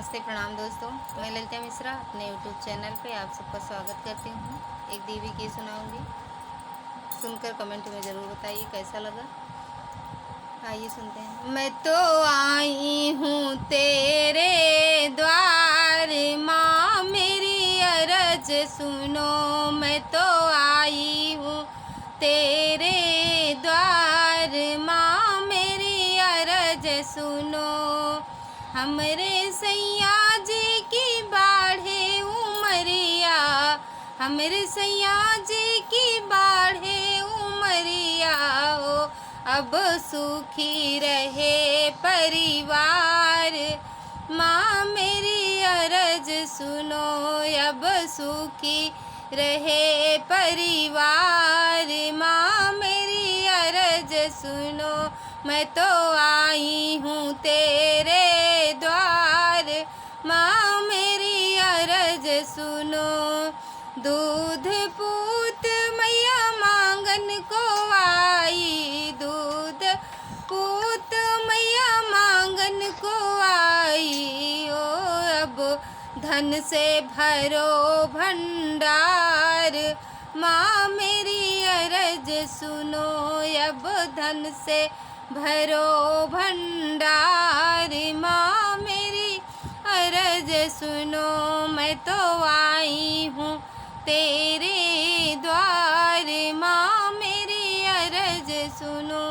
नमस्ते प्रणाम दोस्तों। मैं ललिता मिश्रा अपने यूट्यूब चैनल पे आप सबका स्वागत करती हूँ। एक देवी की सुनाऊंगी, सुनकर कमेंट में ज़रूर बताइए कैसा लगा। आइए सुनते हैं। मैं तो आई हूँ तेरे द्वार, माँ मेरी अरज सुनो। मैं तो आई हूँ तेरे द्वार, माँ मेरी अरज सुनो। हमरे सैया जी की बाढ़े उमरिया, हमरे सैया जी की बाढ़े उमरिया हो। अब सुखी रहे परिवार, माँ मेरी अरज सुनो। अब सुखी रहे परिवार, माँ मेरी अरज सुनो। मैं तो आई हूँ तेरे द्वार, माँ मेरी अरज सुनो। दूध पूत मैया मांगन को आई, दूध पूत मैया मांगन को आई। ओ अब धन से भरो भंडार, माँ मेरी अरज सुनो। अब धन से भरो भंडार, माँ मेरी अरज सुनो। मैं तो आई हूँ तेरे द्वार, माँ मेरी अरज सुनो।